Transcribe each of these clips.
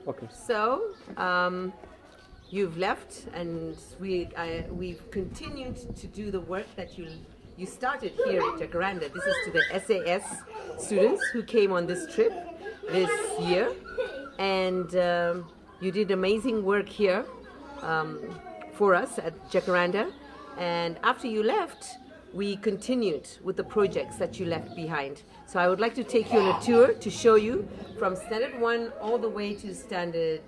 Okay. So, you've left, and we've continued to do the work that you started here at Jacaranda. This is to the SAS students who came on this trip this year, and you did amazing work here for us at Jacaranda. And after you left, we continued with the projects that you left behind. So I would like to take you on a tour to show you from Standard 1 all the way to Standard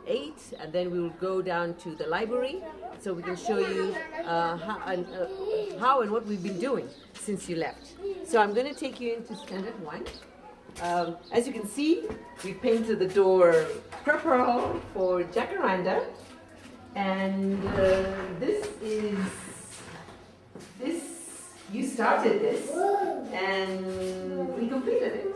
8, and then we will go down to the library so we can show you how and what we've been doing since you left. So I'm going to take you into Standard 1. As you can see, we painted the door purple for Jacaranda, and you started this, and we completed it.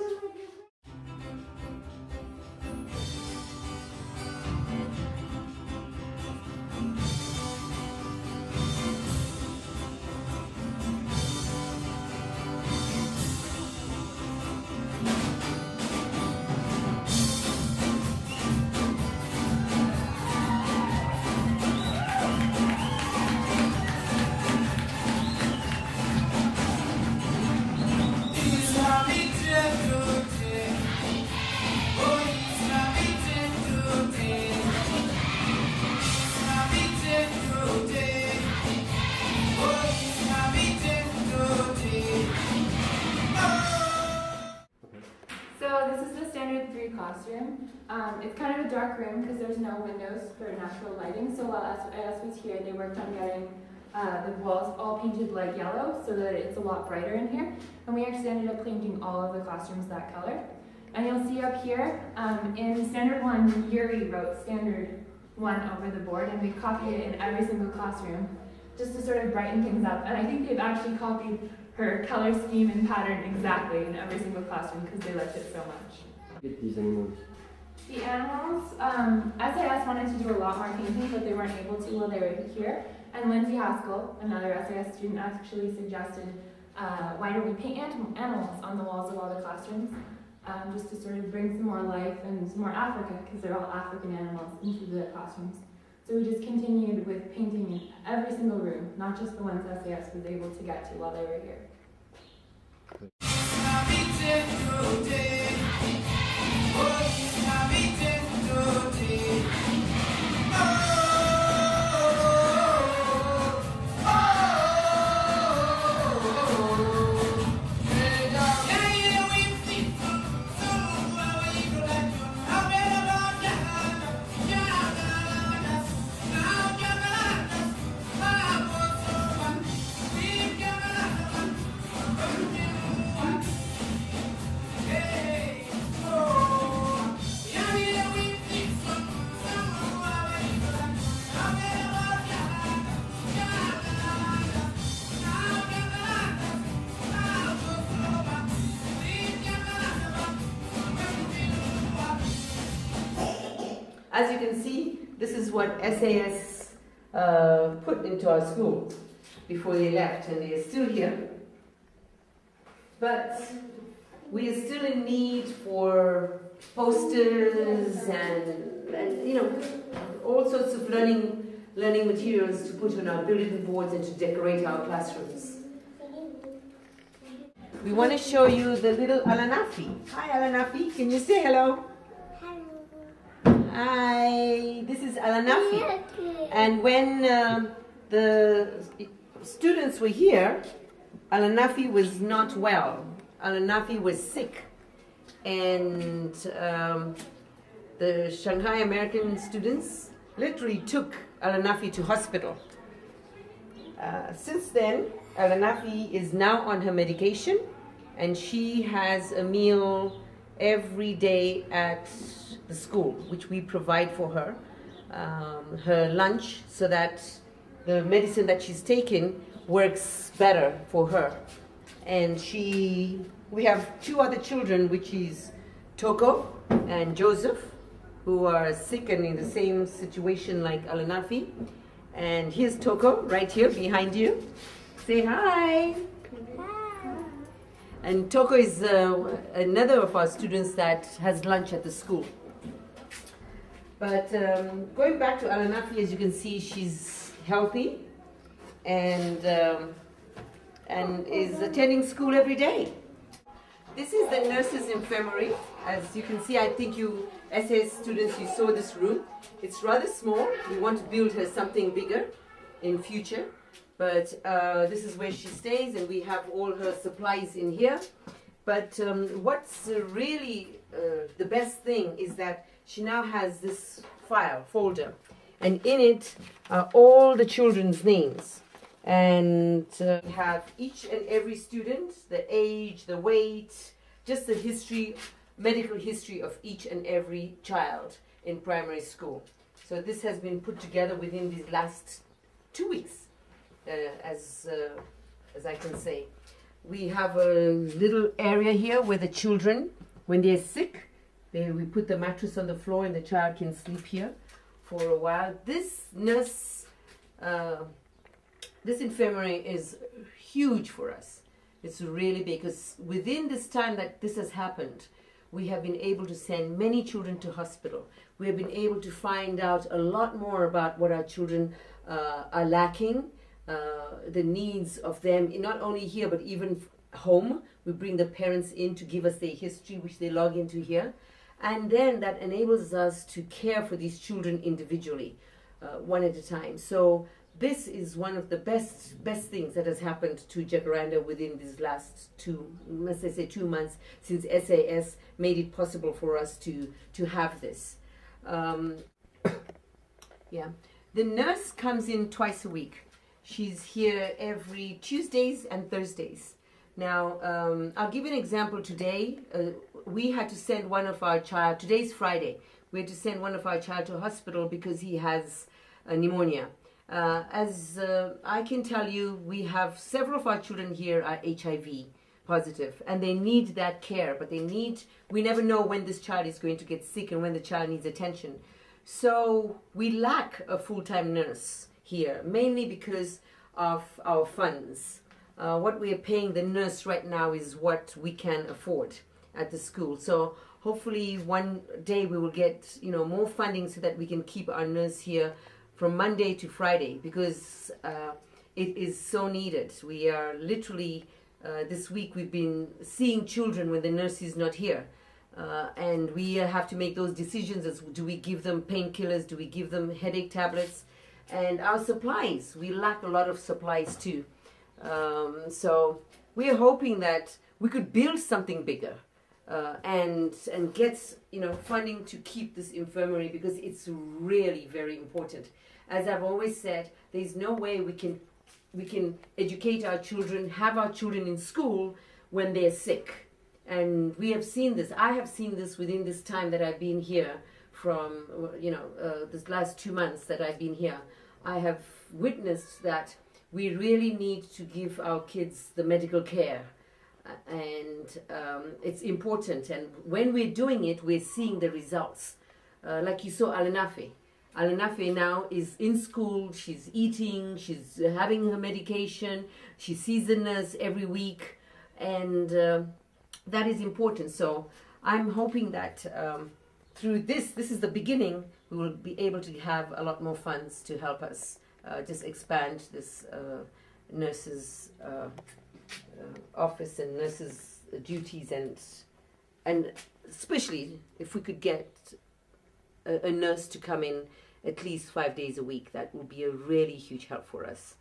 This is the standard 3 classroom. It's kind of a dark room because there's no windows for natural lighting. So while SAS was here, they worked on getting the walls all painted light yellow so that it's a lot brighter in here. And we actually ended up painting all of the classrooms that color. And you'll see up here, in standard 1, Yuri wrote standard 1 over the board, and we copied it in every single classroom just to sort of brighten things up. And I think they've actually copied her color scheme and pattern exactly in every single classroom because they liked it so much. Get these animals. The animals, SAS wanted to do a lot more painting, but they weren't able to while they were here. And Lindsay Haskell, another SAS student, actually suggested, why don't we paint animals on the walls of all the classrooms, just to sort of bring some more life and some more Africa, because they're all African animals, into the classrooms. So we just continued with painting in every single room, not just the ones SAS was able to get to while they were here. As you can see, this is what SAS put into our school before they left, and they are still here. But we are still in need for posters and you know, all sorts of learning materials to put on our bulletin boards and to decorate our classrooms. We want to show you the little Alanafi. Hi Alanafi, can you say hello? Hi, this is Alanafi. And when the students were here, Alanafi was not well. Alanafi was sick. And the Shanghai American students literally took Alanafi to hospital. Since then, Alanafi is now on her medication, and she has a meal every day at the school, which we provide for her, her lunch, so that the medicine that she's taking works better for her. And we have 2 other children, which is Toko and Joseph, who are sick and in the same situation like Alanafi. And here's Toko right here behind you. Say hi. And Toko is another of our students that has lunch at the school. But going back to Alanafi, as you can see, she's healthy and is attending school every day. This is the nurses' infirmary. As you can see, I think you SAS students, you saw this room. It's rather small. We want to build her something bigger in future. But this is where she stays, and we have all her supplies in here. But what's really the best thing is that she now has this folder, and in it are all the children's names. And we have each and every student, the age, the weight, just the history, medical history of each and every child in primary school. So this has been put together within these last 2 weeks, as I can say. We have a little area here where the children, when they're sick, we put the mattress on the floor and the child can sleep here for a while. This infirmary is huge for us. It's really big, because within this time that this has happened, we have been able to send many children to hospital. We have been able to find out a lot more about what our children are lacking, the needs of them, not only here but even home. We bring the parents in to give us their history, which they log into here. And then that enables us to care for these children individually, one at a time. So this is one of the best things that has happened to Jacaranda within these last 2 months, since SAS made it possible for us to have this. Yeah, the nurse comes in twice a week. She's here every Tuesdays and Thursdays. Now, I'll give you an example today. We had to send one of our child, today's Friday, we had to send one of our child to hospital because he has pneumonia. As I can tell you, we have several of our children here are HIV positive, and they need that care, but we never know when this child is going to get sick and when the child needs attention. So we lack a full-time nurse here, mainly because of our funds. What we are paying the nurse right now is what we can afford at the school. So hopefully one day we will get more funding so that we can keep our nurse here from Monday to Friday, because it is so needed. We are literally, this week we've been seeing children when the nurse is not here. And we have to make those decisions as do we give them painkillers, do we give them headache tablets, and our supplies. We lack a lot of supplies too. So we are hoping that we could build something bigger and get funding to keep this infirmary, because it's really very important. As I've always said, there's no way we can educate our children, have our children in school when they're sick. And we have seen this. I have seen this within this time that I've been here, from this last 2 months that I've been here. I have witnessed that we really need to give our kids the medical care, and it's important. And when we're doing it, we're seeing the results. Like you saw Alanafi. Alanafi now is in school, she's eating, she's having her medication, she sees the nurse every week, and that is important. So I'm hoping that through this is the beginning, we will be able to have a lot more funds to help us just expand this nurses' office and nurses' duties, and especially if we could get a nurse to come in at least 5 days a week, that would be a really huge help for us.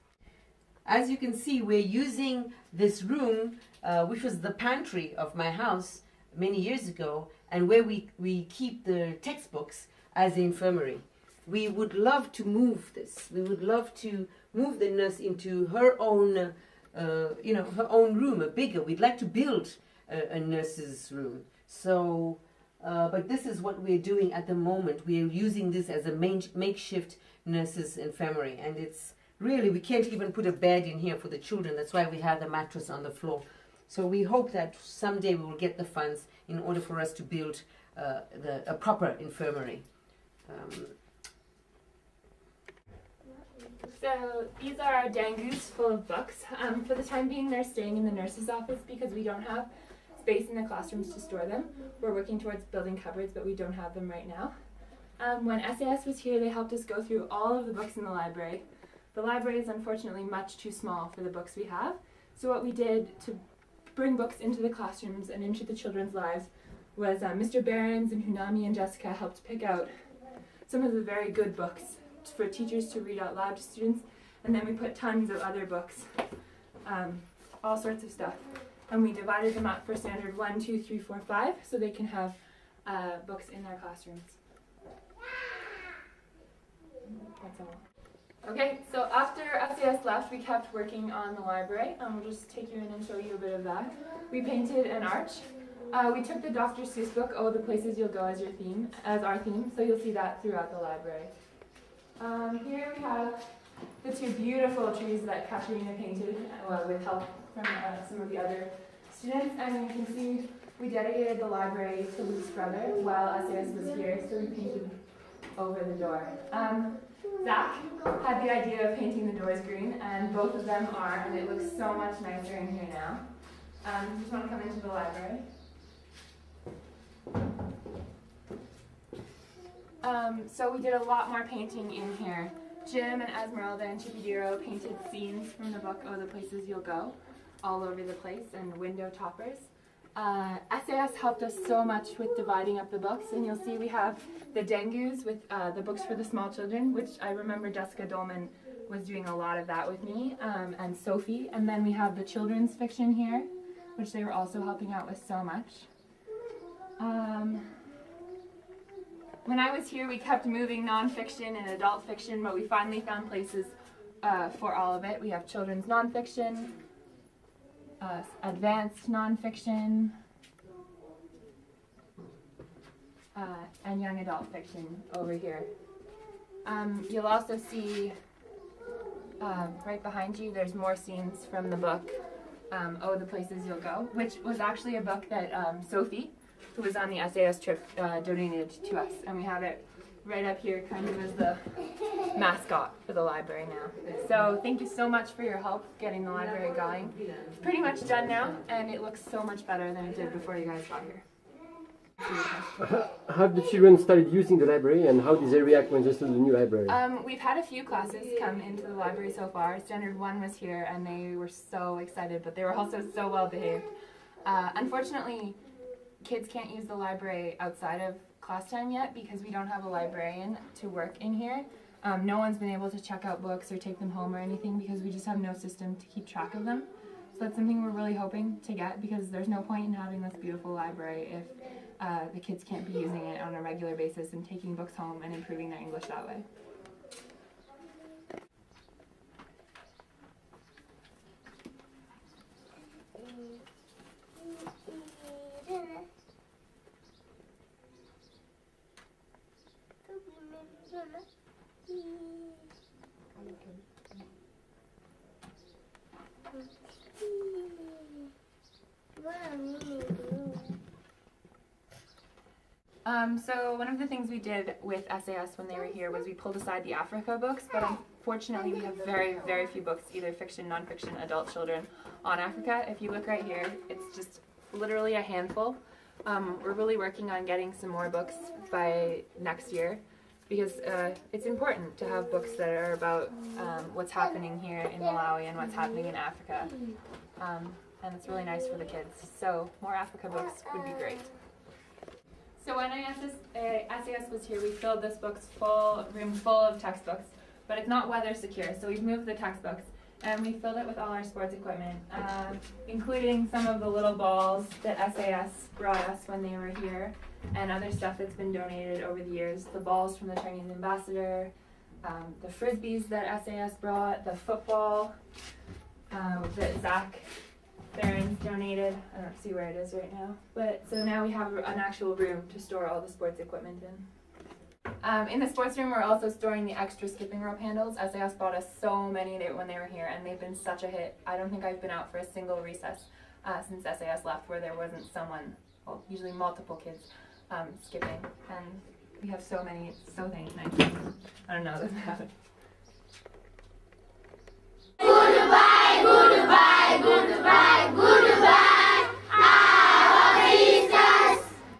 As you can see, we're using this room, which was the pantry of my house many years ago, and where we keep the textbooks, as the infirmary. We would love to move this. We would love to move the nurse into her own, her own room, a bigger. We'd like to build a nurse's room. So, but this is what we're doing at the moment. We're using this as a makeshift nurse's infirmary, and it's really, we can't even put a bed in here for the children. That's why we have the mattress on the floor. So we hope that someday we will get the funds in order for us to build a proper infirmary. So these are our dangus full of books. For the time being, they're staying in the nurse's office because we don't have space in the classrooms to store them. We're working towards building cupboards, but we don't have them right now. When SAS was here, they helped us go through all of the books in the library. The library is unfortunately much too small for the books we have, so what we did to bring books into the classrooms and into the children's lives was Mr. Behrens and Hunami and Jessica helped pick out some of the very good books for teachers to read out loud to students, and then we put tons of other books, all sorts of stuff, and we divided them up for standard 1, 2, 3, 4, 5, so they can have books in their classrooms. That's all. Okay, so after SAS left, we kept working on the library. We'll just take you in and show you a bit of that. We painted an arch. We took the Dr. Seuss book, Oh, the Places You'll Go, as our theme, so you'll see that throughout the library. Here we have the two beautiful trees that Katerina painted with help from some of the other students, and you can see we dedicated the library to Luke's brother while SAS was here, so we painted over the door. Zach had the idea of painting the doors green, and both of them are, and it looks so much nicer in here now. You just want to come into the library. So we did a lot more painting in here. Jim and Esmeralda and Chipidiro painted scenes from the book, Oh, the Places You'll Go, all over the place, and window toppers. SAS helped us so much with dividing up the books, and you'll see we have the Dengus with the books for the small children, which I remember Jessica Dolman was doing a lot of that with me, and Sophie. And then we have the children's fiction here, which they were also helping out with so much. When I was here, we kept moving nonfiction and adult fiction, but we finally found places for all of it. We have children's nonfiction, advanced nonfiction, and young adult fiction over here. You'll also see right behind you, there's more scenes from the book, Oh, the Places You'll Go, which was actually a book that Sophie, who was on the SAS trip, donated to us, and we have it right up here kind of as the mascot for the library now. So thank you so much for your help getting the library going. It's pretty much done now, and it looks so much better than it did before you guys got here. How have the children started using the library, and how did they react when they saw the new library? We've had a few classes come into the library so far. Standard 1 was here, and they were so excited, but they were also so well behaved. Unfortunately, kids can't use the library outside of class time yet because we don't have a librarian to work in here. No one's been able to check out books or take them home or anything because we just have no system to keep track of them. So that's something we're really hoping to get, because there's no point in having this beautiful library if the kids can't be using it on a regular basis and taking books home and improving their English that way. So one of the things we did with SAS when they were here was we pulled aside the Africa books, but unfortunately we have very, very few books, either fiction, nonfiction, adult children, on Africa. If you look right here, it's just literally a handful. We're really working on getting some more books by next year, because it's important to have books that are about what's happening here in Malawi and what's happening in Africa. And it's really nice for the kids. So more Africa books would be great. So when SAS was here, we filled this room full of textbooks, but it's not weather secure, so we've moved the textbooks and we filled it with all our sports equipment, including some of the little balls that SAS brought us when they were here, and other stuff that's been donated over the years. The balls from the Chinese ambassador, the frisbees that SAS brought, the football that Zach Barron's donated. I don't see where it is right now. But so now we have an actual room to store all the sports equipment in. In the sports room, we're also storing the extra skipping rope handles. SAS bought us so many when they were here, and they've been such a hit. I don't think I've been out for a single recess since SAS left where there wasn't someone, well, usually multiple kids, skipping. And we have so many, it's so nice. I don't know, it doesn't happen. Goodbye, goodbye, goodbye.